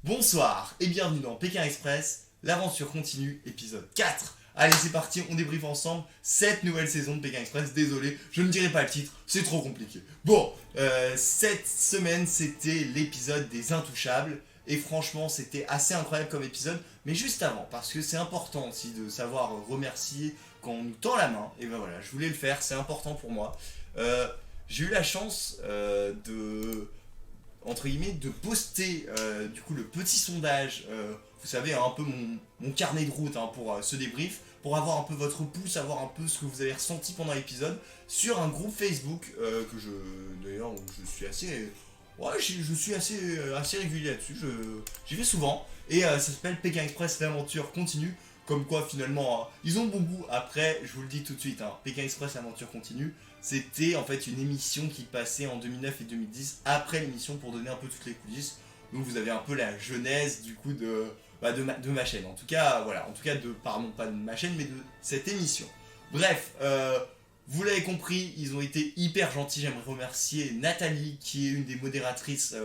Bonsoir et bienvenue dans Pékin Express, l'aventure continue, épisode 4. Allez, c'est parti, on débriefe ensemble cette nouvelle saison de Pékin Express. Désolé, je ne dirai pas le titre, c'est trop compliqué. Bon, cette semaine, c'était l'épisode des Intouchables. Et franchement, c'était assez incroyable comme épisode. Mais juste avant, parce que c'est important aussi de savoir remercier quand on nous tend la main. Et ben voilà, je voulais le faire, c'est important pour moi. J'ai eu la chance de entre guillemets de poster du coup le petit sondage, vous savez un peu mon carnet de route pour ce débrief, pour avoir un peu votre pouls, savoir un peu ce que vous avez ressenti pendant l'épisode sur un groupe Facebook que je d'ailleurs où je suis assez je suis assez régulier là-dessus, j'y vais souvent et ça s'appelle Pékin Express l'aventure continue. Comme quoi finalement ils ont bon goût. Après je vous le dis tout de suite, Pékin Express l'aventure continue, c'était en fait une émission qui passait en 2009 et 2010 après l'émission pour donner un peu toutes les coulisses. Donc vous avez un peu la genèse du coup de ma chaîne. En tout cas, voilà, en tout cas pardon, pas de ma chaîne, mais de cette émission. Bref, vous l'avez compris, ils ont été hyper gentils. J'aimerais remercier Nathalie, qui est une des modératrices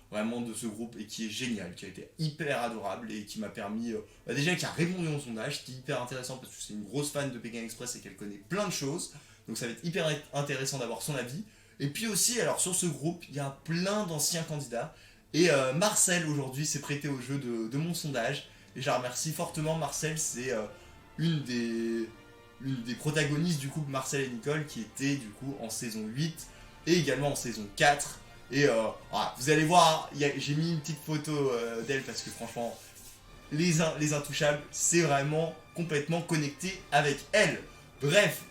vraiment de ce groupe et qui est géniale, qui a été hyper adorable et qui m'a permis, déjà qui a répondu au sondage, qui est hyper intéressant parce que c'est une grosse fan de Pékin Express et qu'elle connaît plein de choses. Donc ça va être hyper intéressant d'avoir son avis. Et puis aussi, alors sur ce groupe, il y a plein d'anciens candidats. Et Marcel aujourd'hui s'est prêté au jeu de mon sondage. Et je la remercie fortement. Marcel, c'est une des protagonistes du couple Marcel et Nicole qui était du coup en saison 8 et également en saison 4. Et voilà, vous allez voir, j'ai mis une petite photo d'elle parce que franchement, les Intouchables, c'est vraiment complètement connecté avec elle. Bref,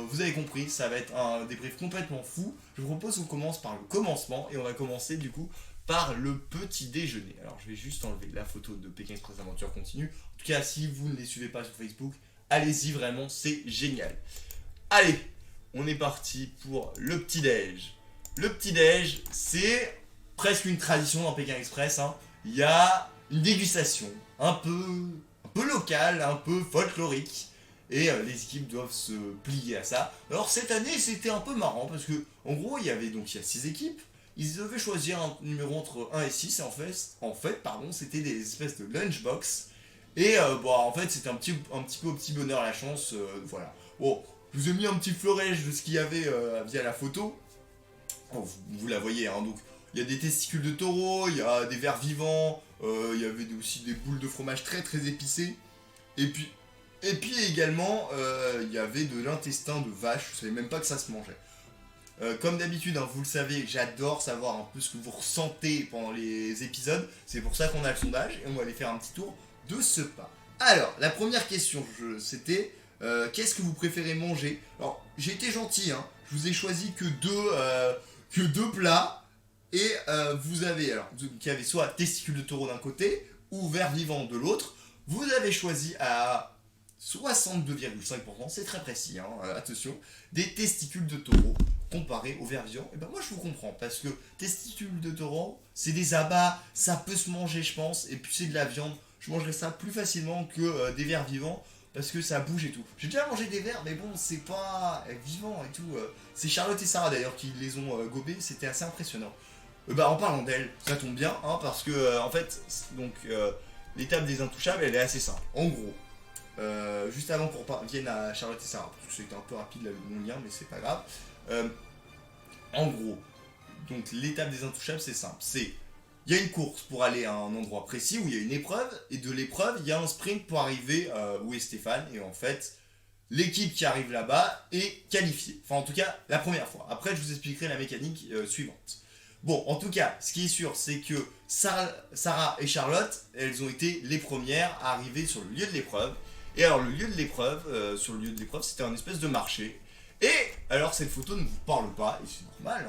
vous avez compris, ça va être un débrief complètement fou. Je vous propose qu'on commence par le commencement et on va commencer du coup par le petit déjeuner. Alors je vais juste enlever la photo de Pékin Express Aventure Continue. En tout cas, si vous ne les suivez pas sur Facebook, allez-y vraiment, c'est génial. Allez, on est parti pour le petit déj. Le petit déj, c'est presque une tradition dans Pékin Express. Il y a une dégustation un peu locale, un peu folklorique. Et les équipes doivent se plier à ça. Alors cette année c'était un peu marrant parce que en gros il y a 6 équipes. Ils devaient choisir un numéro entre 1 et 6 et en fait pardon, c'était des espèces de lunchbox. Et en fait c'était un petit peu au petit bonheur la chance. Voilà. Bon, je vous ai mis un petit florilège de ce qu'il y avait via la photo. Bon, vous la voyez, donc il y a des testicules de taureau, il y a des vers vivants, il y avait aussi des boules de fromage très très épicées. Et puis également, il y avait de l'intestin de vache, je savais même pas que ça se mangeait. Comme d'habitude, vous le savez, j'adore savoir un peu ce que vous ressentez pendant les épisodes. C'est pour ça qu'on a le sondage et on va aller faire un petit tour de ce pas. Alors, la première question, c'était qu'est-ce que vous préférez manger? Alors, j'ai été gentil, je vous ai choisi que deux plats. Et vous avez, alors, qui avait soit testicules de taureau d'un côté ou vers vivant de l'autre. Vous avez choisi à 62,5%, c'est très précis, attention, des testicules de taureau comparés aux vers vivants. Et ben moi je vous comprends, parce que testicules de taureau, c'est des abats, ça peut se manger je pense, et puis c'est de la viande, je mangerais ça plus facilement que des vers vivants, parce que ça bouge et tout. J'ai déjà mangé des vers, mais bon, c'est pas vivant et tout. C'est Charlotte et Sarah d'ailleurs qui les ont gobés, c'était assez impressionnant. En parlant d'elle, ça tombe bien, parce que en fait, donc l'étape des intouchables, elle est assez simple. En gros, juste avant qu'on vienne à Charlotte et Sarah, parce que c'était un peu rapide là, mon lien, mais c'est pas grave. En gros, donc l'étape des intouchables, c'est simple. Il y a une course pour aller à un endroit précis où il y a une épreuve, et de l'épreuve, il y a un sprint pour arriver où est Stéphane, et en fait, l'équipe qui arrive là-bas est qualifiée. Enfin, en tout cas, la première fois. Après, je vous expliquerai la mécanique suivante. Bon, en tout cas, ce qui est sûr, c'est que Sarah et Charlotte, elles ont été les premières à arriver sur le lieu de l'épreuve. Et alors, le lieu de l'épreuve, sur le lieu de l'épreuve, c'était un espèce de marché. Et alors, cette photo ne vous parle pas, et c'est normal,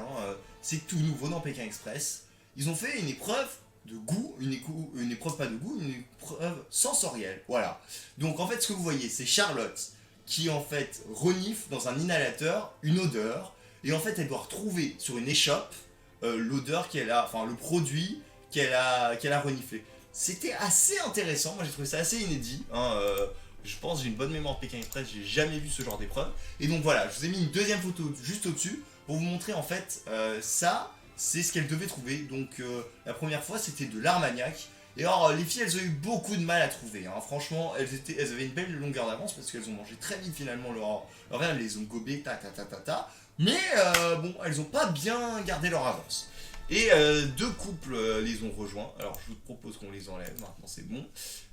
c'est tout nouveau dans Pékin Express. Ils ont fait une épreuve de goût, une épreuve pas de goût, une épreuve sensorielle. Voilà. Donc, en fait, ce que vous voyez, c'est Charlotte qui, en fait, renifle dans un inhalateur une odeur. Et en fait, elle doit retrouver sur une échoppe l'odeur qu'elle a, enfin le produit qu'elle a reniflé. C'était assez intéressant, moi j'ai trouvé ça assez inédit. Je pense j'ai une bonne mémoire de Pékin Express, j'ai jamais vu ce genre d'épreuve. Et donc voilà, je vous ai mis une deuxième photo juste au-dessus pour vous montrer en fait ça, c'est ce qu'elle devait trouver. Donc la première fois c'était de l'Armagnac. Et alors, les filles, elles ont eu beaucoup de mal à trouver. Hein. Franchement, elles avaient une belle longueur d'avance parce qu'elles ont mangé très vite finalement leur elles les ont gobées, Mais bon, elles ont pas bien gardé leur avance. Et deux couples les ont rejoints. Alors, je vous propose qu'on les enlève. Maintenant, c'est bon.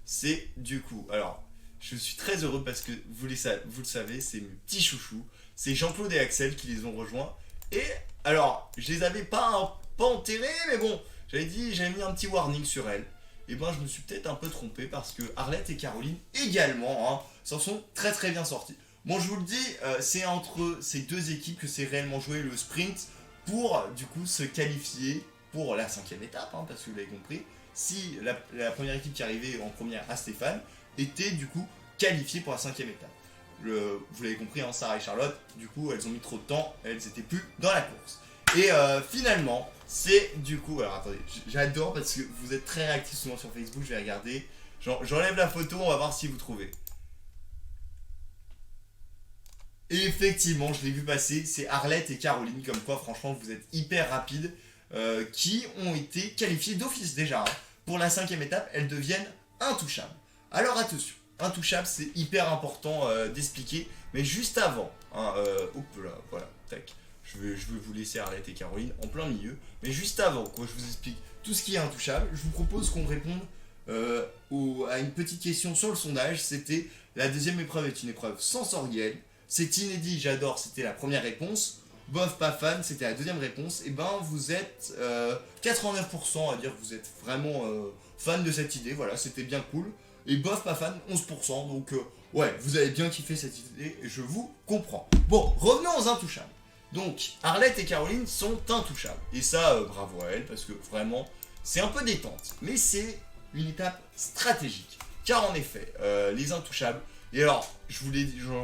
C'est du coup. Alors, je suis très heureux parce que vous le savez, c'est mes petits chouchous. C'est Jean-Claude et Axel qui les ont rejoints. Et alors, je les avais pas enterrés, mais bon, j'avais mis un petit warning sur elles. Et ben, je me suis peut-être un peu trompé parce que Arlette et Caroline également s'en sont très très bien sortis. Bon, je vous le dis, c'est entre ces deux équipes que c'est réellement joué le sprint pour du coup se qualifier pour la 5e étape, parce que vous l'avez compris. Si la première équipe qui arrivait en première à Stéphane était du coup qualifiée pour la 5e étape. Vous l'avez compris, Sarah et Charlotte, du coup, elles ont mis trop de temps, elles étaient plus dans la course. Et finalement, c'est du coup... Alors attendez, j'adore parce que vous êtes très réactifs souvent sur Facebook, je vais regarder. J'enlève la photo, on va voir si vous trouvez. Et effectivement, je l'ai vu passer, c'est Arlette et Caroline, comme quoi franchement vous êtes hyper rapides, qui ont été qualifiées d'office déjà. Pour la 5e étape, elles deviennent intouchables. Alors attention, intouchable, c'est hyper important d'expliquer, mais juste avant, hop là, voilà, tac. Je vais vous laisser Arlette et Caroline en plein milieu, mais juste avant, quoi, je vous explique tout ce qui est intouchable, je vous propose qu'on réponde à une petite question sur le sondage. C'était la deuxième épreuve est une épreuve sensorielle. C'est inédit, j'adore, c'était la première réponse. Bof, pas fan, c'était la deuxième réponse. Et ben, vous êtes 89% à dire que vous êtes vraiment fan de cette idée. Voilà, c'était bien cool. Et bof, pas fan, 11%. Donc, ouais, vous avez bien kiffé cette idée et je vous comprends. Bon, revenons aux intouchables. Donc, Arlette et Caroline sont intouchables. Et ça, bravo à elles, parce que vraiment, c'est un peu détente. Mais c'est une étape stratégique. Car en effet, les intouchables... Et alors,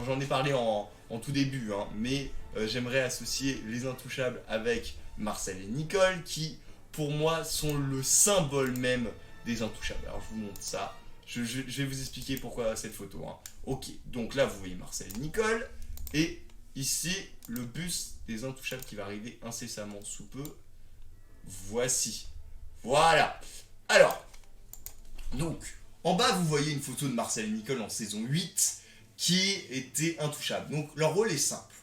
j'en ai parlé en tout début, mais j'aimerais associer les intouchables avec Marcel et Nicole, qui, pour moi, sont le symbole même des intouchables. Alors, je vous montre ça. Je vais vous expliquer pourquoi cette photo. Ok, donc là, vous voyez Marcel et Nicole. Et ici, le bus des intouchables qui va arriver incessamment sous peu. Voici. Voilà. Alors, donc... En bas, vous voyez une photo de Marcel et Nicole en saison 8 qui était intouchable. Donc, leur rôle est simple.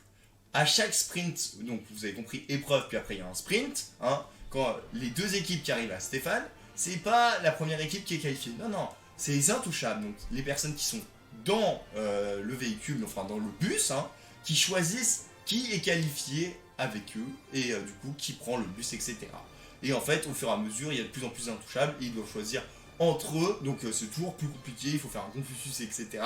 À chaque sprint, donc vous avez compris, épreuve, puis après il y a un sprint. Quand les deux équipes qui arrivent à Stéphane, c'est pas la première équipe qui est qualifiée. Non, non, c'est les intouchables. Donc, les personnes qui sont dans le véhicule, enfin dans le bus, qui choisissent qui est qualifié avec eux et du coup qui prend le bus, etc. Et en fait, au fur et à mesure, il y a de plus en plus d'intouchables et ils doivent choisir entre eux, donc c'est toujours plus compliqué, il faut faire un Confucius, etc.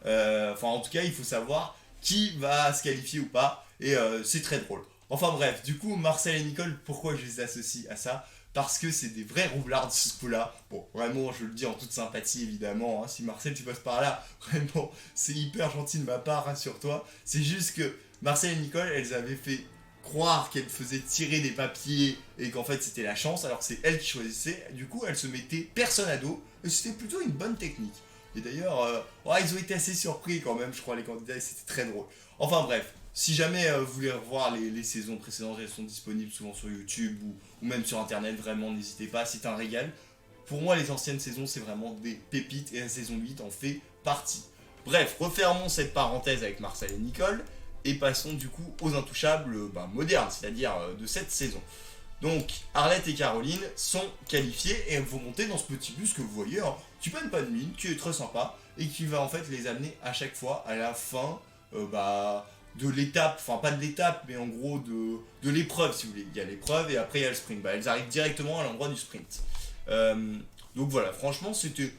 Enfin, en tout cas, il faut savoir qui va se qualifier ou pas, et c'est très drôle. Enfin bref, du coup, Marcel et Nicole, pourquoi je les associe à ça? Parce que c'est des vrais roublards de ce coup-là. Bon, vraiment, je le dis en toute sympathie, évidemment. Si Marcel, tu passes par là, vraiment, c'est hyper gentil de ma part, rassure-toi. C'est juste que Marcel et Nicole, elles avaient fait croire qu'elle faisait tirer des papiers et qu'en fait c'était la chance, alors que c'est elle qui choisissait. Du coup, elle se mettait personne à dos et c'était plutôt une bonne technique. Et d'ailleurs, ils ont été assez surpris quand même, je crois, les candidats, et c'était très drôle. Enfin bref, si jamais vous voulez revoir les saisons précédentes, elles sont disponibles souvent sur YouTube ou même sur internet, vraiment n'hésitez pas, c'est un régal. Pour moi, les anciennes saisons, c'est vraiment des pépites et la saison 8 en fait partie. Bref, refermons cette parenthèse avec Marcel et Nicole. Et passons du coup aux intouchables modernes, c'est-à-dire de cette saison. Donc Arlette et Caroline sont qualifiées et elles vont monter dans ce petit bus que vous voyez, qui prennent pas de mine, qui est très sympa et qui va en fait les amener à chaque fois à la fin de l'étape, enfin pas de l'étape, mais en gros de l'épreuve si vous voulez. Il y a l'épreuve et après il y a le sprint. Elles arrivent directement à l'endroit du sprint. Donc voilà, franchement c'était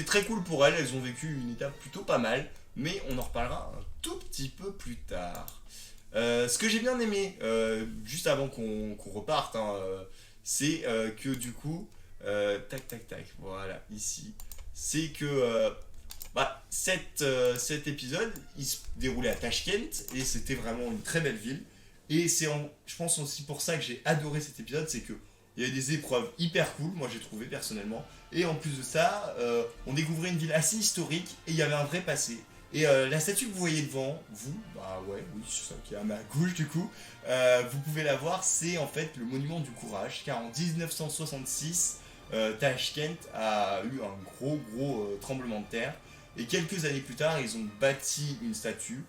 très cool pour elles. Elles ont vécu une étape plutôt pas mal. Mais on en reparlera un tout petit peu plus tard. Ce que j'ai bien aimé, juste avant qu'on reparte, c'est que du coup, voilà, ici, c'est que cet épisode, il se déroulait à Tashkent, et c'était vraiment une très belle ville. Et je pense aussi pour ça que j'ai adoré cet épisode, c'est que il y avait des épreuves hyper cool, moi j'ai trouvé personnellement. Et en plus de ça, on découvrait une ville assez historique, et il y avait un vrai passé. Et la statue que vous voyez devant vous, oui, c'est ça qui est à ma gauche du coup, vous pouvez la voir, c'est en fait le monument du courage, car en 1966, Tashkent a eu un gros tremblement de terre. Et quelques années plus tard, ils ont bâti une statue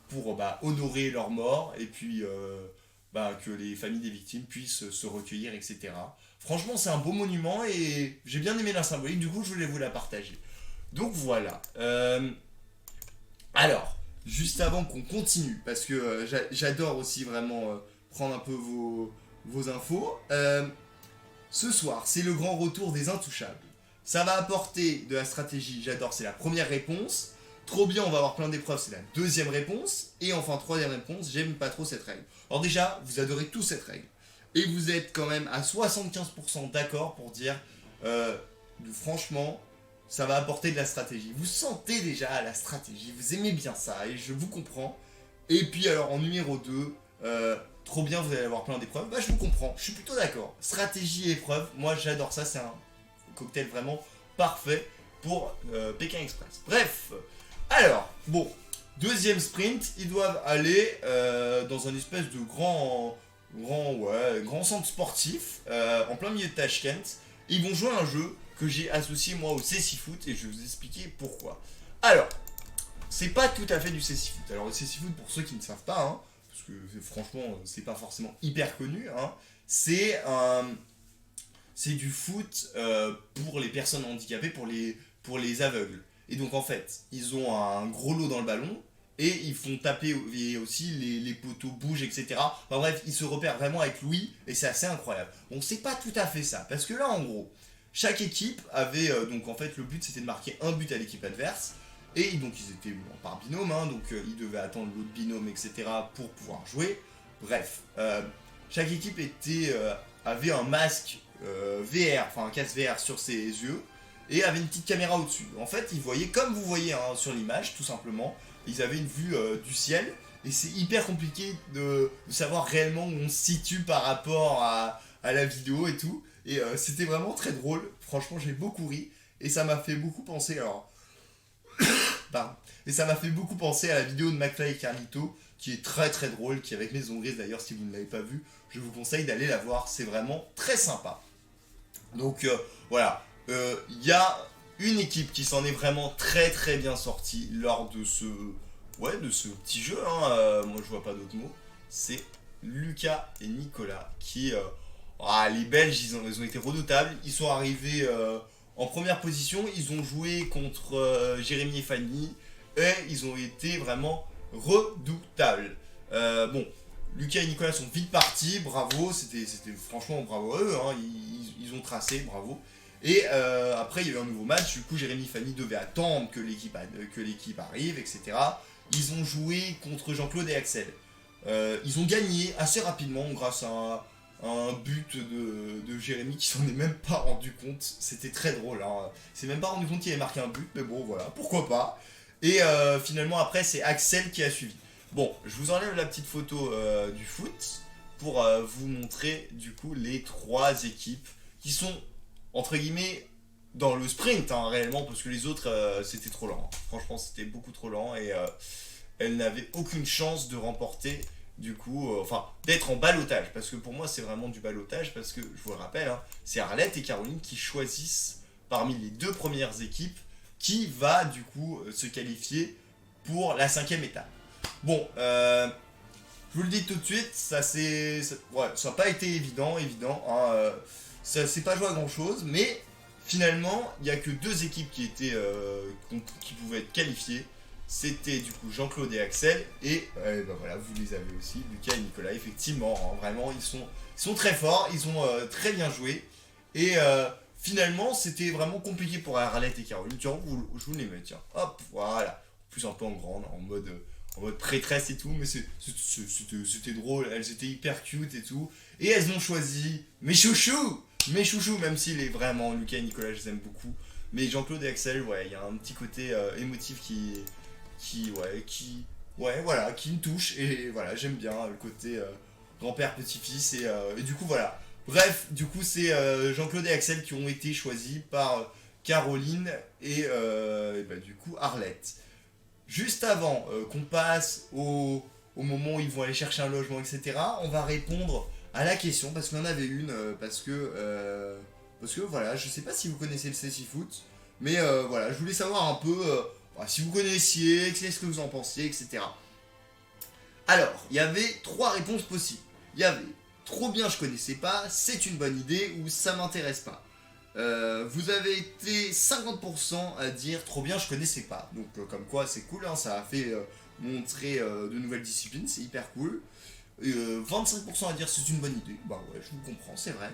pour honorer leurs morts et puis que les familles des victimes puissent se recueillir, etc. Franchement, c'est un beau monument et j'ai bien aimé la symbolique, du coup, je voulais vous la partager. Donc voilà. Alors, juste avant qu'on continue, parce que j'adore aussi vraiment prendre un peu vos infos, ce soir, c'est le grand retour des Intouchables. Ça va apporter de la stratégie, j'adore, c'est la première réponse. Trop bien, on va avoir plein d'épreuves, c'est la deuxième réponse. Et enfin, troisième réponse, j'aime pas trop cette règle. Alors déjà, vous adorez tous cette règle. Et vous êtes quand même à 75% d'accord pour dire, franchement, ça va apporter de la stratégie. Vous sentez déjà la stratégie, vous aimez bien ça, et je vous comprends. Et puis alors, en numéro 2, trop bien, vous allez avoir plein d'épreuves. Bah, je vous comprends, je suis plutôt d'accord. Stratégie et épreuve, moi j'adore ça, c'est un cocktail vraiment parfait pour Pékin Express. Bref, alors, bon, deuxième sprint, ils doivent aller dans un espèce de grand centre sportif en plein milieu de Tashkent. Ils vont jouer à un jeu que j'ai associé moi au cécifoot et je vais vous expliquer pourquoi. Alors, c'est pas tout à fait du cécifoot. Alors le cécifoot, pour ceux qui ne savent pas, hein, parce que franchement c'est pas forcément hyper connu, hein, c'est du foot pour les personnes handicapées, pour les aveugles. Et donc en fait, ils ont un gros lot dans le ballon et ils font taper et aussi les poteaux bougent, etc. Enfin bref, ils se repèrent vraiment avec Louis et c'est assez incroyable. Bon, c'est pas tout à fait ça, parce que là en gros, chaque équipe avait, donc en fait le but c'était de marquer un but à l'équipe adverse. Et donc ils étaient par binôme, hein, donc ils devaient attendre l'autre binôme, etc. pour pouvoir jouer. Bref, chaque équipe avait un masque VR, enfin un casque VR sur ses yeux, et avait une petite caméra au-dessus. En fait, ils voyaient, comme vous voyez hein, sur l'image, tout simplement, ils avaient une vue du ciel, et c'est hyper compliqué de savoir réellement où on se situe par rapport à la vidéo et tout. Et c'était vraiment très drôle, franchement j'ai beaucoup ri, et ça m'a fait beaucoup penser, alors... Pardon. Et ça m'a fait beaucoup penser à la vidéo de McFly et Carlito, qui est très très drôle, qui est avec Maison Grise d'ailleurs, si vous ne l'avez pas vu, je vous conseille d'aller la voir, c'est vraiment très sympa. Donc voilà, y a une équipe qui s'en est vraiment très très bien sortie lors de ce petit jeu, hein, moi je vois pas d'autres mots, c'est Lucas et Nicolas qui... les Belges, ils ont été redoutables, ils sont arrivés... en première position, ils ont joué contre Jérémy et Fanny et ils ont été vraiment redoutables. Bon, Lucas et Nicolas sont vite partis, bravo, c'était franchement bravo à eux, hein, ils ont tracé, bravo. Et après, il y a eu un nouveau match, du coup, Jérémy et Fanny devaient attendre que l'équipe arrive, etc. Ils ont joué contre Jean-Claude et Axel. Ils ont gagné assez rapidement grâce à un but de Jérémy qui s'en est même pas rendu compte. C'était très drôle. Hein. Il s'est même pas rendu compte qu'il avait marqué un but, mais bon, voilà, pourquoi pas. Et finalement, après, c'est Axel qui a suivi. Bon, je vous enlève la petite photo du foot pour vous montrer du coup les trois équipes qui sont, entre guillemets, dans le sprint, hein, réellement, parce que les autres, c'était trop lent. Franchement, c'était beaucoup trop lent et elles n'avaient aucune chance de remporter du coup, d'être en ballottage, parce que pour moi c'est vraiment du ballottage, parce que je vous le rappelle, hein, c'est Arlette et Caroline qui choisissent parmi les deux premières équipes qui va du coup se qualifier pour la 5e étape. Bon, je vous le dis tout de suite, ça n'a pas été évident, hein, ça s'est pas joué à grand chose, mais finalement il n'y a que deux équipes qui pouvaient être qualifiées. C'était du coup Jean-Claude et Axel, et voilà, vous les avez aussi, Lucas et Nicolas, effectivement, hein, vraiment, ils sont très forts, ils ont très bien joué, et finalement, c'était vraiment compliqué pour Arlette et Caroline, tiens, je vous les mets, tiens, hop, voilà, en plus un peu en grande, en mode prêtresse et tout, mais c'était drôle, elles étaient hyper cute et tout, et elles ont choisi mes chouchous, même s'il est vraiment, Lucas et Nicolas, je les aime beaucoup, mais Jean-Claude et Axel, ouais, il y a un petit côté émotif qui me touche, et voilà, j'aime bien le côté grand-père, petit-fils, et du coup, voilà. Bref, du coup, c'est Jean-Claude et Axel qui ont été choisis par Caroline et du coup, Arlette. Juste avant qu'on passe au moment où ils vont aller chercher un logement, etc., on va répondre à la question, parce qu'il y en avait une, parce que parce que voilà, je sais pas si vous connaissez le cécifoot, mais voilà, je voulais savoir un peu si vous connaissiez, qu'est-ce que vous en pensiez, etc. Alors, il y avait trois réponses possibles. Il y avait trop bien, je connaissais pas, c'est une bonne idée ou ça m'intéresse pas. Vous avez été 50% à dire trop bien, je connaissais pas. Donc, comme quoi, c'est cool, hein, ça a fait montrer de nouvelles disciplines, c'est hyper cool. 25% à dire c'est une bonne idée, bah ouais, je vous comprends, c'est vrai.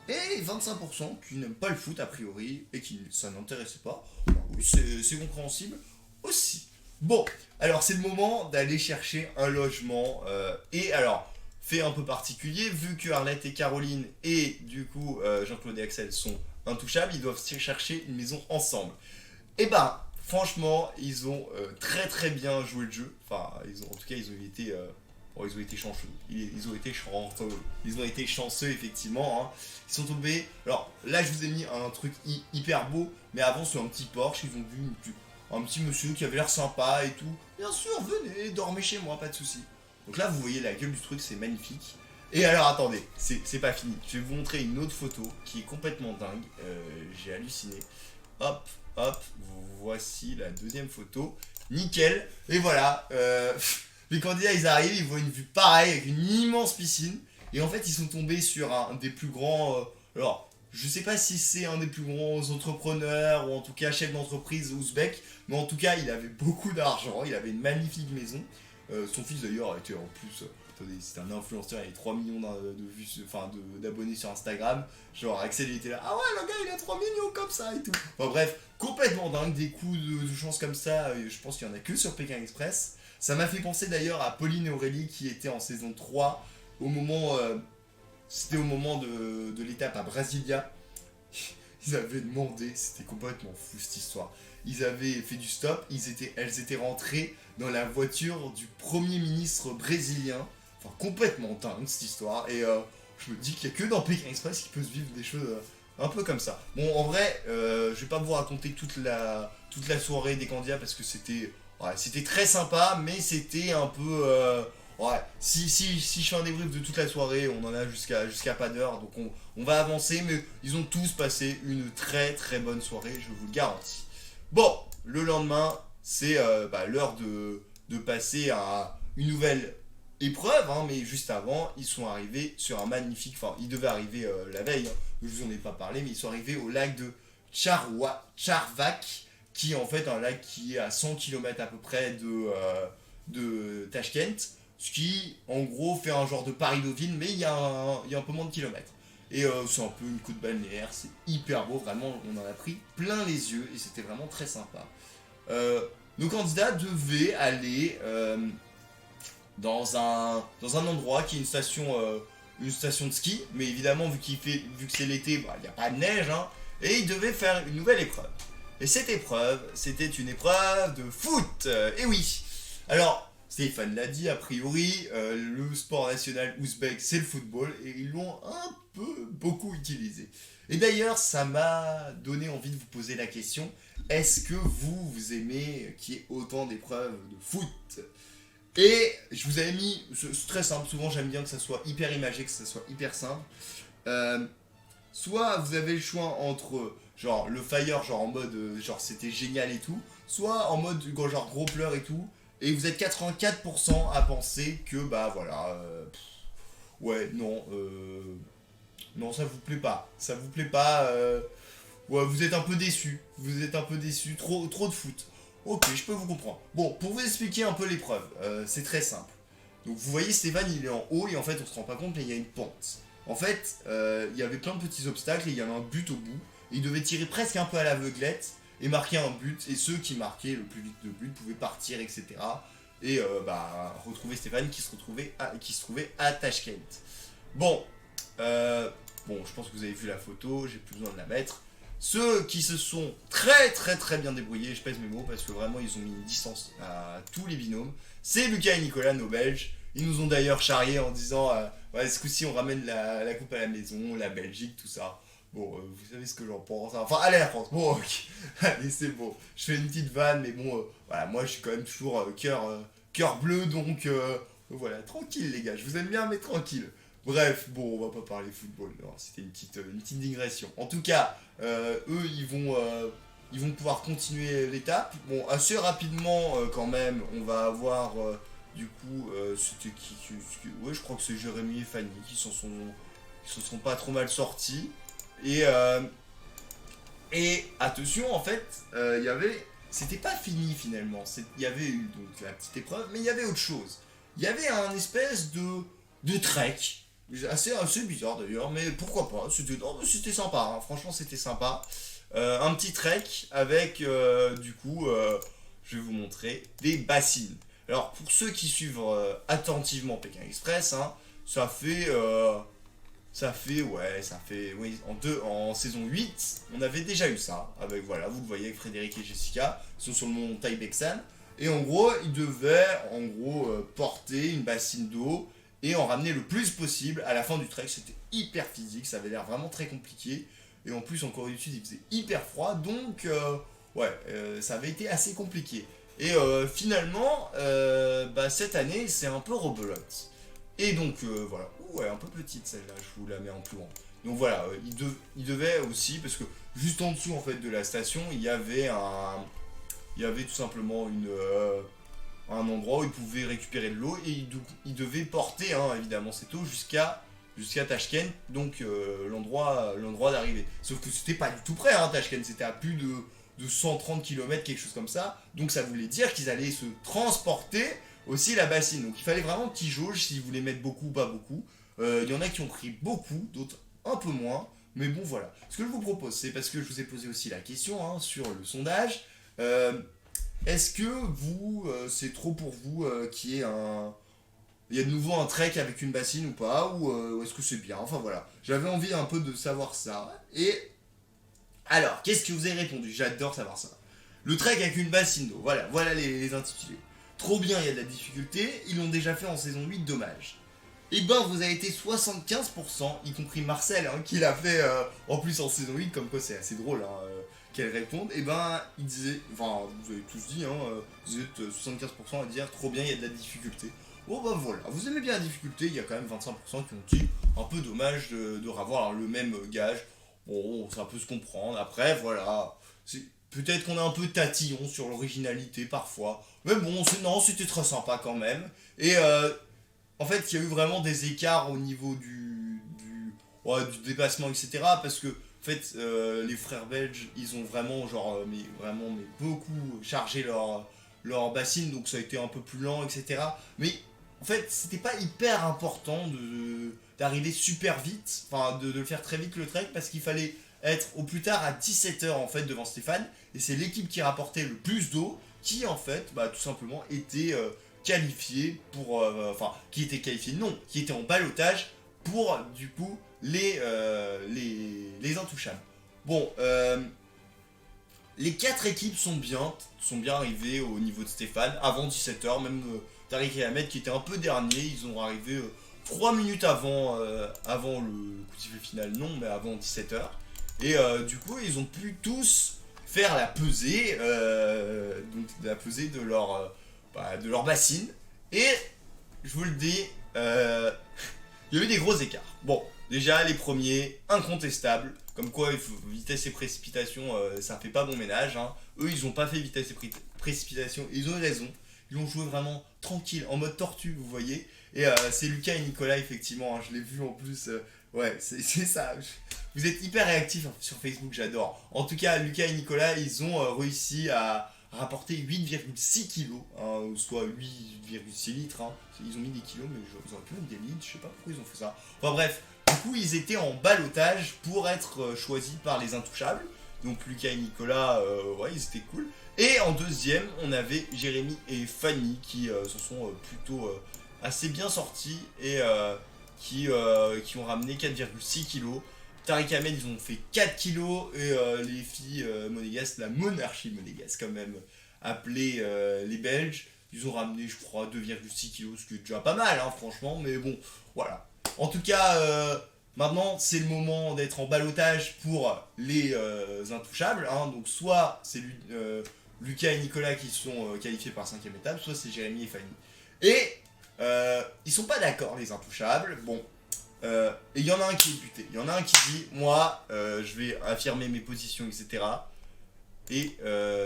Et 25% qui n'aiment pas le foot a priori et qui ça n'intéressait pas, bah oui, c'est compréhensible aussi. Bon, alors c'est le moment d'aller chercher un logement. Et alors, fait un peu particulier, vu que Arlette et Caroline et du coup Jean-Claude et Axel sont intouchables, ils doivent chercher une maison ensemble. Et ben, franchement, ils ont très très bien joué le jeu. Enfin, en tout cas, ils ont été, ils ont été chanceux. Ils ont été chanceux. Ils ont été chanceux, effectivement. Hein. Ils sont tombés. Alors là, je vous ai mis un truc hyper beau, mais avant, sur un petit Porsche, ils ont vu un petit monsieur qui avait l'air sympa et tout. Bien sûr, venez, dormez chez moi, pas de soucis. Donc là, vous voyez la gueule du truc, c'est magnifique. Et alors, attendez, c'est pas fini. Je vais vous montrer une autre photo qui est complètement dingue. J'ai halluciné. Hop, hop, voici la deuxième photo. Nickel. Et voilà, les candidats, ils arrivent, ils voient une vue pareille avec une immense piscine. Et en fait, ils sont tombés sur un des plus grands... alors, je sais pas si c'est un des plus grands entrepreneurs ou en tout cas chef d'entreprise ouzbek, mais en tout cas, il avait beaucoup d'argent, il avait une magnifique maison. Son fils d'ailleurs était en plus... attendez, c'était un influenceur, il avait 3 millions de vues, enfin d'abonnés sur Instagram. Genre Axel il était là, ah ouais le gars il a 3 millions comme ça et tout. Enfin bref, complètement dingue, des coups de chance comme ça, je pense qu'il y en a que sur Pékin Express. Ça m'a fait penser d'ailleurs à Pauline et Aurélie qui étaient en saison 3 au moment... c'était au moment de l'étape à Brasilia. Ils avaient demandé, c'était complètement fou cette histoire. Ils avaient fait du stop, elles étaient rentrées dans la voiture du premier ministre brésilien. Enfin, complètement dingue cette histoire. Et je me dis qu'il n'y a que dans Pékin Express qu'il peut se vivre des choses un peu comme ça. Bon, en vrai, je vais pas vous raconter toute la soirée des candidats parce que c'était très sympa, mais c'était un peu... ouais, si je fais un débrief de toute la soirée, on en a jusqu'à pas d'heure, donc on va avancer, mais ils ont tous passé une très très bonne soirée, je vous le garantis. Bon, le lendemain, c'est l'heure de passer à une nouvelle épreuve, hein, mais juste avant, ils sont arrivés sur un magnifique, enfin, ils devaient arriver la veille, hein, je vous en ai pas parlé, mais ils sont arrivés au lac de Charvak, qui est en fait un lac qui est à 100 km à peu près de Tashkent. Ce qui, en gros, fait un genre de Paris-Deauville, mais il y a un peu moins de kilomètres. Et c'est un peu une côte balnéaire, c'est hyper beau, vraiment, on en a pris plein les yeux, et c'était vraiment très sympa. Nos candidats devaient aller dans un endroit qui est une station de ski, mais évidemment, vu que c'est l'été, il n'y a pas de neige, hein, et ils devaient faire une nouvelle épreuve. Et cette épreuve, c'était une épreuve de foot. Et oui. Alors, Stéphane l'a dit, a priori, le sport national ouzbek, c'est le football, et ils l'ont un peu beaucoup utilisé. Et d'ailleurs, ça m'a donné envie de vous poser la question, est-ce que vous aimez qu'il y ait autant d'épreuves de foot? Et je vous avais mis, c'est très simple, souvent j'aime bien que ça soit hyper imagé, que ça soit hyper simple. Soit vous avez le choix entre genre le fire, genre en mode genre c'était génial et tout, soit en mode genre gros pleurs et tout, et vous êtes 84% à penser que bah voilà, ouais non, non ça vous plaît pas, ouais vous êtes un peu déçu, trop de foot. Ok, je peux vous comprendre. Bon, pour vous expliquer un peu l'épreuve, c'est très simple. Donc vous voyez Stéphane il est en haut et en fait on se rend pas compte mais il y a une pente. En fait, il y avait plein de petits obstacles et il y avait un but au bout. Et il devait tirer presque un peu à l'aveuglette et marquer un but. Et ceux qui marquaient le plus vite de but pouvaient partir, etc. Et retrouver Stéphane qui se trouvait à Tashkent. Bon, je pense que vous avez vu la photo, j'ai plus besoin de la mettre. Ceux qui se sont très très très bien débrouillés, je pèse mes mots parce que vraiment ils ont mis une distance à tous les binômes, c'est Lucas et Nicolas, nos Belges. Ils nous ont d'ailleurs charriés en disant ouais, ce coup-ci on ramène la coupe à la maison, la Belgique, tout ça. Bon, vous savez ce que j'en pense. Enfin, allez la France, bon, ok. Allez, c'est bon. Je fais une petite vanne, mais bon, voilà, moi je suis quand même toujours cœur bleu, donc voilà, tranquille les gars, je vous aime bien, mais tranquille. Bref, bon, on va pas parler football, c'était une petite digression. En tout cas, eux, ils vont pouvoir continuer l'étape. Bon, assez rapidement, quand même, on va avoir, du coup, c'était ouais, je crois que c'est Jérémy et Fanny qui s'en sont pas trop mal sortis. Et, euh, et attention, en fait, il y avait, c'était pas fini finalement. Il y avait eu donc la petite épreuve, mais il y avait autre chose. Il y avait un espèce de trek, assez bizarre d'ailleurs, mais pourquoi pas. C'était sympa, hein. Franchement, c'était sympa. Un petit trek avec, du coup, je vais vous montrer des bassines. Alors, pour ceux qui suivent attentivement Pékin Express, hein, ça fait, oui, en saison 8, on avait déjà eu ça, avec, voilà, vous le voyez avec Frédéric et Jessica, ils sont sur le mont Taibeksan, et en gros, ils devaient, porter une bassine d'eau, et en ramener le plus possible à la fin du trek. C'était hyper physique, ça avait l'air vraiment très compliqué, et en plus, en Corée du Sud, il faisait hyper froid, donc, ça avait été assez compliqué. Et finalement, cette année, c'est un peu rebelote. Et donc, voilà. Ouh, elle est un peu petite celle-là, je vous la mets en plus grand. Donc voilà, il devait aussi, parce que juste en dessous en fait de la station, il y avait tout simplement un endroit où il pouvait récupérer de l'eau et il devait porter, hein, évidemment, cette eau jusqu'à Tashkent, donc l'endroit d'arrivée. Sauf que c'était pas du tout près, hein, Tashkent, c'était à plus de 130 km, quelque chose comme ça. Donc ça voulait dire qu'ils allaient se transporter aussi la bassine. Donc il fallait vraiment qu'ils jaugent s'ils voulaient mettre beaucoup ou pas beaucoup. Il y en a qui ont pris beaucoup, d'autres un peu moins. Mais bon, voilà. Ce que je vous propose, c'est parce que je vous ai posé aussi la question, hein, sur le sondage. euh, Est-ce que vous, c'est trop pour vous qu'il y ait il y a de nouveau un trek avec une bassine ou pas, ou est-ce que c'est bien? Enfin voilà, j'avais envie un peu de savoir ça. Et alors, qu'est-ce que vous avez répondu? J'adore savoir ça. Le trek avec une bassine d'eau, voilà les intitulés. Trop bien, il y a de la difficulté, ils l'ont déjà fait en saison 8, dommage. Et ben, vous avez été 75%, y compris Marcel, hein, qui l'a fait en plus en saison 8, comme quoi c'est assez drôle, hein, qu'elle réponde. Et ben, il disait, enfin, vous avez tous dit, hein, vous êtes 75% à dire trop bien, il y a de la difficulté. Bon bah voilà, vous aimez bien la difficulté, il y a quand même 25% qui ont dit un peu dommage de revoir le même gage. Bon, ça peut se comprendre. Après, voilà, peut-être qu'on est un peu tatillon sur l'originalité parfois. Mais bon, non, c'était très sympa quand même. Et en fait, il y a eu vraiment des écarts au niveau du dépassement, etc. Parce que, en fait, les frères belges, ils ont vraiment, genre, mais beaucoup chargé leur bassine, donc ça a été un peu plus lent, etc. Mais, en fait, c'était pas hyper important d'arriver super vite, enfin, de le faire très vite le trek, parce qu'il fallait être au plus tard à 17h, en fait, devant Stéphane, et c'est l'équipe qui rapportait le plus d'eau qui, en fait, tout simplement, était qualifié pour. Enfin, qui était qualifié, non, qui était en balotage pour, du coup, les intouchables. Bon, les quatre équipes sont bien arrivées au niveau de Stéphane avant 17h, même Tariq et Ahmed qui étaient un peu derniers, ils ont arrivé 3 minutes avant le coup de sifflet final, non, mais avant 17h. Et du coup, ils ont pu tous faire donc la pesée de leur bassine. Et je vous le dis, il y a eu des gros écarts. Bon, déjà les premiers, incontestables, comme quoi vitesse et précipitation, ça fait pas bon ménage. Hein. Eux, ils ont pas fait vitesse et précipitation, ils ont eu raison. Ils ont joué vraiment tranquille, en mode tortue, vous voyez. Et c'est Lucas et Nicolas, effectivement, hein, je l'ai vu en plus. Ouais, c'est ça. Vous êtes hyper réactifs sur Facebook, j'adore. En tout cas, Lucas et Nicolas, ils ont réussi à rapporter 8,6 kilos, hein, soit 8,6 litres. Hein. Ils ont mis des kilos, mais ils auraient pu mettre des litres, je sais pas pourquoi ils ont fait ça. Enfin bref, du coup, ils étaient en balotage pour être choisis par les intouchables. Donc Lucas et Nicolas, ouais, ils étaient cool. Et en deuxième, on avait Jérémy et Fanny qui se sont plutôt assez bien sortis et qui ont ramené 4,6 kilos. Tariq Ahmed, ils ont fait 4 kilos et les filles monégasques, la monarchie monégasque quand même, appelée les Belges, ils ont ramené, je crois, 2,6 kilos, ce qui est déjà pas mal, hein, franchement, mais bon, voilà. En tout cas, maintenant, c'est le moment d'être en balotage pour les intouchables, hein, donc soit c'est Lucas et Nicolas qui sont qualifiés par 5ème étape, soit c'est Jérémy et Fanny. Et ils sont pas d'accord, les intouchables, bon. Et il y en a un qui est buté. Il y en a un qui dit, moi, je vais affirmer mes positions, etc. Et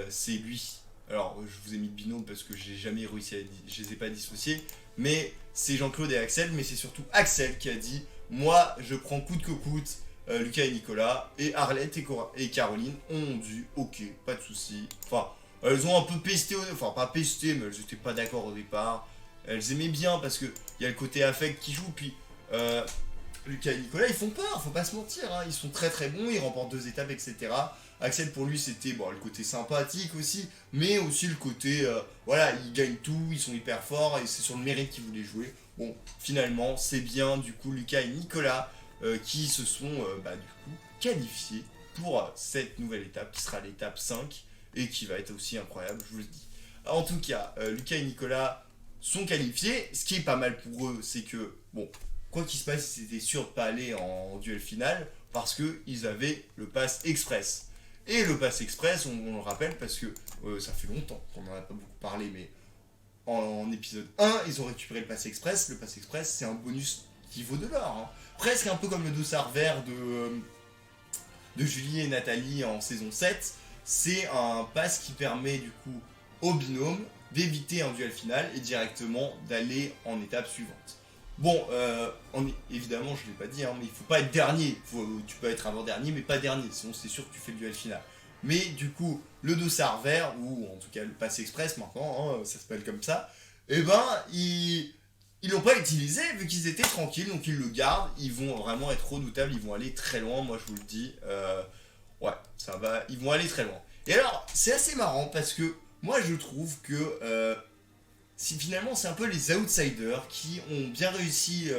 c'est lui. Alors, je vous ai mis de binôme parce que j'ai jamais réussi je les ai pas dissociés. Mais c'est Jean-Claude et Axel. Mais c'est surtout Axel qui a dit, moi, je prends coûte que coûte Lucas et Nicolas. Et Arlette et Caroline ont dit, ok, pas de souci. Enfin, elles ont un peu pesté, enfin pas pesté, mais elles étaient pas d'accord au départ. Elles aimaient bien parce que il y a le côté affect qui joue. Puis Lucas et Nicolas, ils font peur, faut pas se mentir. Hein. Ils sont très très bons, ils remportent 2 étapes, etc. Axel, pour lui, c'était bon, le côté sympathique aussi, mais aussi le côté, voilà, ils gagnent tout, ils sont hyper forts, et c'est sur le mérite qu'ils voulaient jouer. Bon, finalement, c'est bien, du coup, Lucas et Nicolas qui se sont, du coup, qualifiés pour cette nouvelle étape, qui sera l'étape 5, et qui va être aussi incroyable, je vous le dis. En tout cas, Lucas et Nicolas sont qualifiés, ce qui est pas mal pour eux, c'est que, bon, quoi qu'il se passe, ils étaient sûrs de pas aller en duel final, parce qu'ils avaient le pass express. Et le pass express, on le rappelle parce que ça fait longtemps qu'on n'en a pas beaucoup parlé, mais en épisode 1, ils ont récupéré le pass express. Le pass express, c'est un bonus qui vaut de l'or. Hein. Presque un peu comme le dossard vert de Julie et Nathalie en saison 7. C'est un pass qui permet du coup au binôme d'éviter un duel final et directement d'aller en étape suivante. Bon, évidemment, je ne l'ai pas dit, hein, mais il ne faut pas être dernier. Tu peux être avant-dernier, mais pas dernier, sinon c'est sûr que tu fais le duel final. Mais du coup, le dossard vert, ou en tout cas le pass express maintenant, hein, ça s'appelle comme ça, eh ben, ils l'ont pas utilisé vu qu'ils étaient tranquilles, donc ils le gardent. Ils vont vraiment être redoutables, ils vont aller très loin, moi je vous le dis. Ouais, ça va, ils vont aller très loin. Et alors, c'est assez marrant parce que moi je trouve que si finalement c'est un peu les outsiders qui ont bien réussi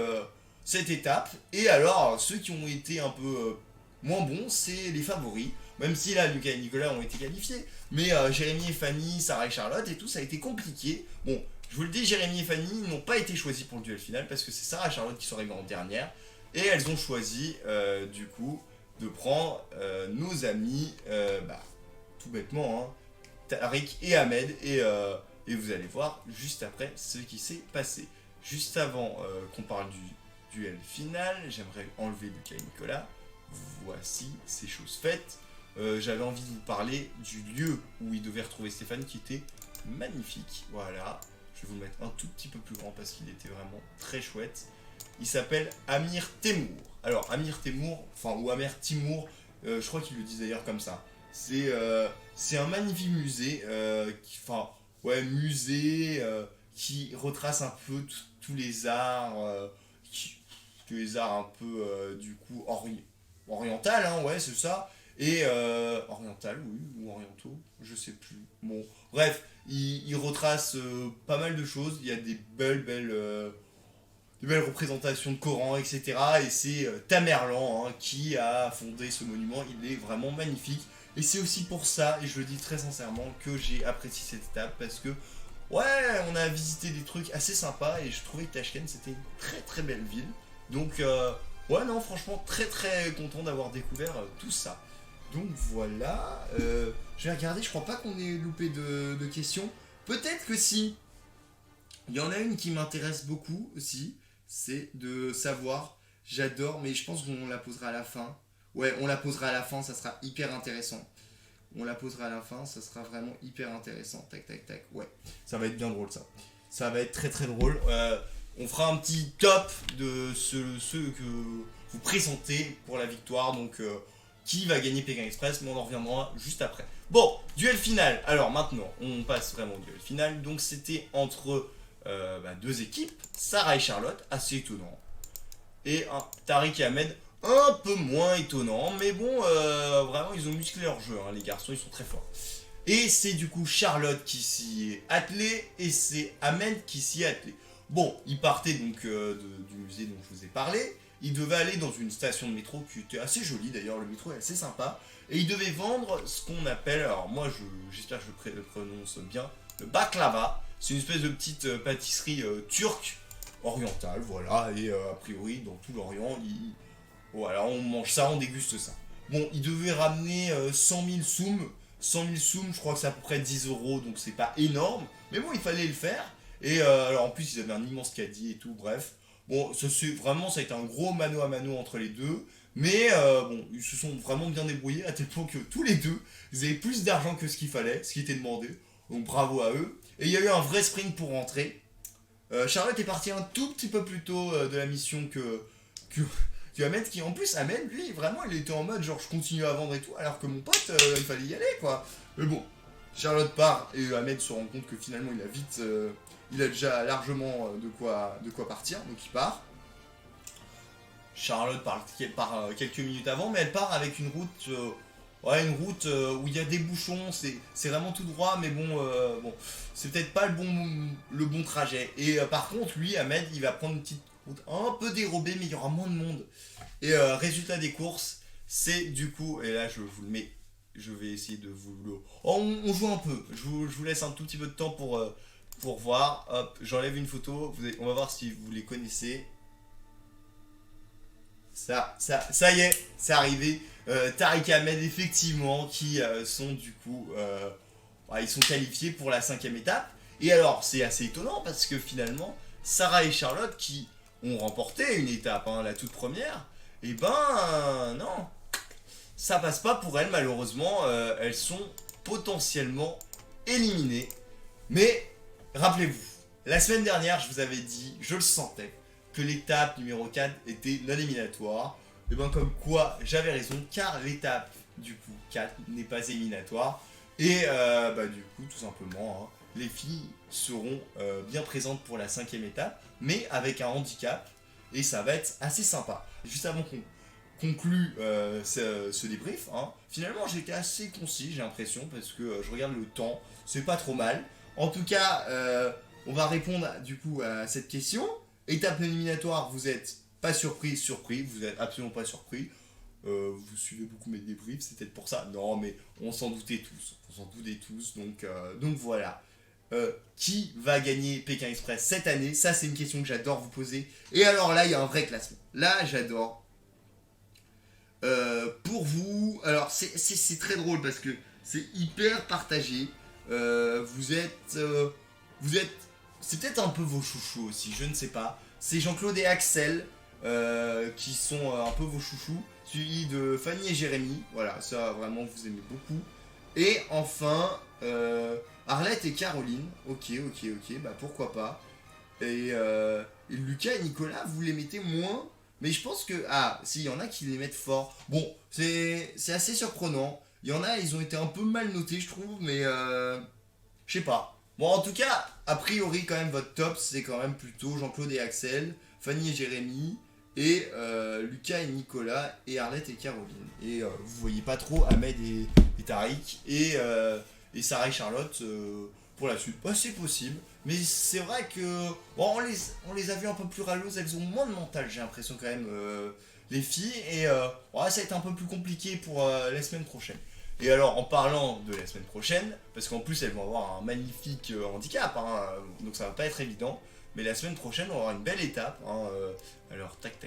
cette étape, et alors ceux qui ont été un peu moins bons, c'est les favoris, même si là Lucas et Nicolas ont été qualifiés, mais Jérémy et Fanny, Sarah et Charlotte et tout, ça a été compliqué. Bon, je vous le dis, Jérémy et Fanny n'ont pas été choisis pour le duel final parce que c'est Sarah et Charlotte qui sont arrivées en dernière, et elles ont choisi du coup de prendre nos amis, tout bêtement, hein, Tariq et Ahmed, et vous allez voir juste après ce qui s'est passé. Juste avant qu'on parle du duel final, j'aimerais enlever Lucas et Nicolas. Voici ces choses faites. J'avais envie de vous parler du lieu où ils devaient retrouver Stéphane qui était magnifique. Voilà, je vais vous le mettre un tout petit peu plus grand parce qu'il était vraiment très chouette. Il s'appelle Amir Temur. Alors Amir Temur, ou Amir Timur, je crois qu'ils le disent d'ailleurs comme ça. C'est un magnifique musée musée qui retrace un peu tous les arts, tous les arts un peu du coup oriental, hein, ouais, c'est ça. Et oriental, oui, ou orientaux, je sais plus. Bon, bref, il retrace pas mal de choses. Il y a des belles représentations de Coran, etc. Et c'est Tamerlan qui a fondé ce monument. Il est vraiment magnifique. Et c'est aussi pour ça, et je le dis très sincèrement, que j'ai apprécié cette étape parce que, ouais, on a visité des trucs assez sympas et je trouvais que Tashkent c'était une très très belle ville. Donc, ouais, non, franchement, très très content d'avoir découvert tout ça. Donc voilà, je vais regarder, je crois pas qu'on ait loupé de questions. Peut-être que si. Il y en a une qui m'intéresse beaucoup aussi, c'est de savoir, j'adore, mais je pense qu'on la posera à la fin. Ouais, on la posera à la fin, ça sera hyper intéressant. On la posera à la fin, ça sera vraiment hyper intéressant. Tac, tac, tac. Ouais, ça va être bien drôle ça. Ça va être très très drôle. On fera un petit top de ceux que vous présentez pour la victoire. Donc, qui va gagner Pékin Express, mais on en reviendra juste après. Bon, duel final. Alors maintenant, on passe vraiment au duel final. Donc, c'était entre deux équipes, Sarah et Charlotte, assez étonnant. Et Tariq et Ahmed, un peu moins étonnant, mais bon, vraiment, ils ont musclé leur jeu, hein, les garçons, ils sont très forts. Et c'est du coup Charlotte qui s'y est attelée, et c'est Ahmed qui s'y est attelé. Bon, ils partaient donc du musée dont je vous ai parlé, ils devaient aller dans une station de métro qui était assez jolie d'ailleurs, le métro est assez sympa, et ils devaient vendre ce qu'on appelle, alors moi j'espère que je le prononce bien, le baklava. C'est une espèce de petite pâtisserie turque, orientale, voilà, et a priori dans tout l'Orient, voilà, on mange ça, on déguste ça. Bon, ils devaient ramener 100 000 soums. 100 000 soums, je crois que c'est à peu près 10 euros, donc c'est pas énorme. Mais bon, il fallait le faire. Et alors en plus, ils avaient un immense caddie et tout, bref. Bon, ça a été un gros mano à mano entre les deux. Mais bon, ils se sont vraiment bien débrouillés à tel point que tous les deux, ils avaient plus d'argent que ce qu'il fallait, ce qui était demandé. Donc bravo à eux. Et il y a eu un vrai sprint pour rentrer. Charlotte est partie un tout petit peu plus tôt de la mission que, que Ahmed, qui en plus, Ahmed, lui, vraiment, il était en mode genre je continue à vendre et tout, alors que mon pote, il fallait y aller quoi. Mais bon, Charlotte part et Ahmed se rend compte que finalement il a déjà largement de quoi partir, donc il part. Charlotte part quelques minutes avant, mais elle part avec une route où il y a des bouchons, c'est vraiment tout droit, mais bon, c'est peut-être pas le bon trajet. Et par contre, lui, Ahmed, il va prendre une petite route un peu dérobée, mais il y aura moins de monde. Et résultat des courses, c'est du coup, et là je vous le mets, je vais essayer de vous le... Oh, on joue un peu, je vous laisse un tout petit peu de temps pour voir. Hop, j'enlève une photo, on va voir si vous les connaissez. Ça y est, c'est arrivé. Tariq et Ahmed, effectivement, qui sont du coup. Ils sont qualifiés pour la 5e étape. Et alors, c'est assez étonnant parce que finalement, Sarah et Charlotte, qui ont remporté une étape, hein, la toute première, et non, ça passe pas pour elles, malheureusement. Elles sont potentiellement éliminées. Mais, rappelez-vous, la semaine dernière, je vous avais dit, je le sentais, que l'étape numéro 4 était non éliminatoire. Et bien comme quoi j'avais raison, car l'étape du coup 4 n'est pas éliminatoire. Et du coup tout simplement, hein, les filles seront bien présentes pour la 5e étape, mais avec un handicap, et ça va être assez sympa. Juste avant qu'on conclue ce débrief, hein, finalement j'ai été assez concis, j'ai l'impression, parce que je regarde le temps, c'est pas trop mal. En tout cas, on va répondre du coup à cette question. Étape non éliminatoire, vous êtes pas surpris, vous êtes absolument pas surpris. Vous suivez beaucoup mes débriefs, c'est peut-être pour ça. Non, mais on s'en doutait tous, donc voilà. Qui va gagner Pékin Express cette année? Ça, c'est une question que j'adore vous poser. Et alors là, il y a un vrai classement. Là, j'adore. Pour vous, alors c'est très drôle parce que c'est hyper partagé. Vous êtes, c'est peut-être un peu vos chouchous aussi, je ne sais pas. C'est Jean-Claude et Axel qui sont un peu vos chouchous, suivi de Fanny et Jérémy. Voilà, ça vraiment vous aimez beaucoup. Et enfin, Arlette et Caroline. Ok, bah pourquoi pas. Et Lucas et Nicolas, vous les mettez moins. Mais je pense que... Ah, si, il y en a qui les mettent fort. Bon, c'est assez surprenant. Il y en a, ils ont été un peu mal notés, je trouve, mais... je sais pas. Bon, en tout cas, a priori, quand même, votre top, c'est quand même plutôt Jean-Claude et Axel, Fanny et Jérémy, et Lucas et Nicolas, et Arlette et Caroline. Et vous voyez pas trop Ahmed et Tariq, et Sarah et Charlotte pour la suite. Bah, c'est possible. Mais c'est vrai que bon, on les a vues un peu plus râleuses, elles ont moins de mental, j'ai l'impression quand même, les filles. Et ouais, ça va être un peu plus compliqué pour la semaine prochaine. Et alors, en parlant de la semaine prochaine, parce qu'en plus elles vont avoir un magnifique handicap, hein, donc ça va pas être évident. Mais la semaine prochaine, on aura une belle étape. Hein, alors, tac,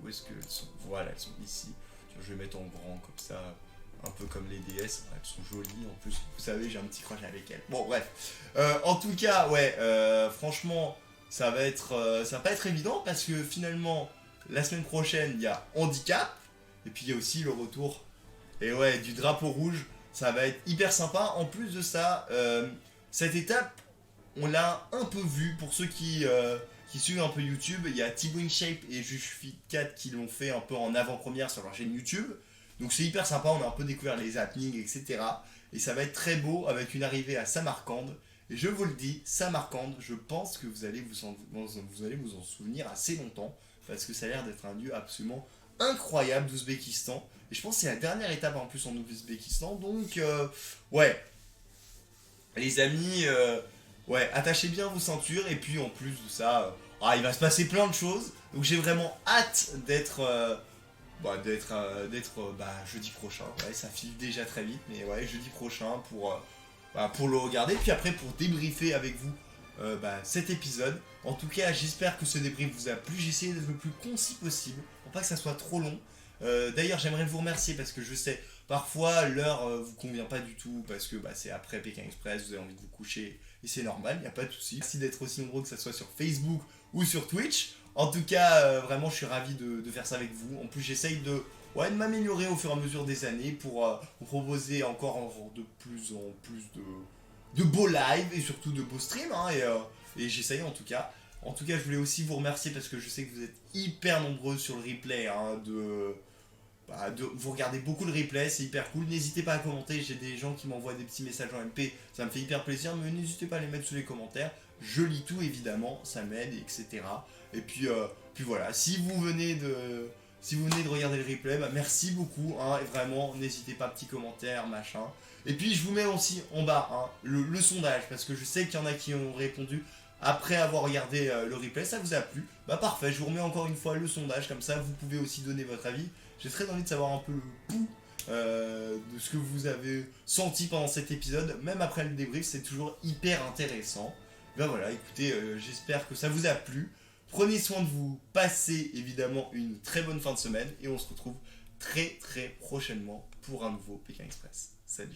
où est-ce qu'elles sont? Voilà, elles sont ici. Tiens, je vais mettre en grand comme ça. Un peu comme les DS, elles sont jolies en plus, vous savez, j'ai un petit crush avec elles. Bon, bref. En tout cas, ouais, franchement, ça va pas être évident parce que finalement, la semaine prochaine, il y a handicap, et puis il y a aussi le retour, et ouais, du drapeau rouge, ça va être hyper sympa. En plus de ça, cette étape, on l'a un peu vue pour ceux qui suivent un peu YouTube. Il y a Thibaut InShape et JugeFit4 qui l'ont fait un peu en avant-première sur leur chaîne YouTube. Donc c'est hyper sympa, on a un peu découvert les happenings, etc. Et ça va être très beau avec une arrivée à Samarcande. Et je vous le dis, Samarcande, je pense que vous allez vous en souvenir assez longtemps. Parce que ça a l'air d'être un lieu absolument incroyable d'Ouzbékistan. Et je pense que c'est la dernière étape en plus en Ouzbékistan. Donc, ouais. Les amis, ouais, attachez bien vos ceintures. Et puis en plus de ça, il va se passer plein de choses. Donc j'ai vraiment hâte d'être jeudi prochain. Ouais, ça file déjà très vite, mais ouais, jeudi prochain pour le regarder, puis après pour débriefer avec vous cet épisode. En tout cas, j'espère que ce débrief vous a plu. J'ai essayé d'être le plus concis possible pour pas que ça soit trop long. D'ailleurs, j'aimerais vous remercier parce que je sais, parfois l'heure vous convient pas du tout parce que c'est après Pékin Express, vous avez envie de vous coucher et c'est normal, il n'y a pas de souci. Merci d'être aussi nombreux, que ce soit sur Facebook ou sur Twitch. En tout cas, vraiment, je suis ravi de faire ça avec vous. En plus, j'essaye de m'améliorer au fur et à mesure des années pour vous proposer encore de plus en plus de beaux lives et surtout de beaux streams. Hein, et j'essaye en tout cas. En tout cas, je voulais aussi vous remercier parce que je sais que vous êtes hyper nombreux sur le replay. Hein, vous regardez beaucoup le replay, c'est hyper cool. N'hésitez pas à commenter. J'ai des gens qui m'envoient des petits messages en MP. Ça me fait hyper plaisir. Mais n'hésitez pas à les mettre sous les commentaires. Je lis tout évidemment. Ça m'aide, etc. Et puis voilà. Si vous venez de regarder le replay, bah merci beaucoup, hein, et vraiment, n'hésitez pas, petit commentaire, machin. Et puis je vous mets aussi en bas hein, le sondage, parce que je sais qu'il y en a qui ont répondu après avoir regardé le replay, ça vous a plu. Bah parfait, je vous remets encore une fois le sondage, comme ça vous pouvez aussi donner votre avis. J'ai très envie de savoir un peu le pouls de ce que vous avez senti pendant cet épisode, même après le débrief, c'est toujours hyper intéressant. Ben voilà, écoutez, j'espère que ça vous a plu. Prenez soin de vous, passez évidemment une très bonne fin de semaine et on se retrouve très très prochainement pour un nouveau Pékin Express. Salut!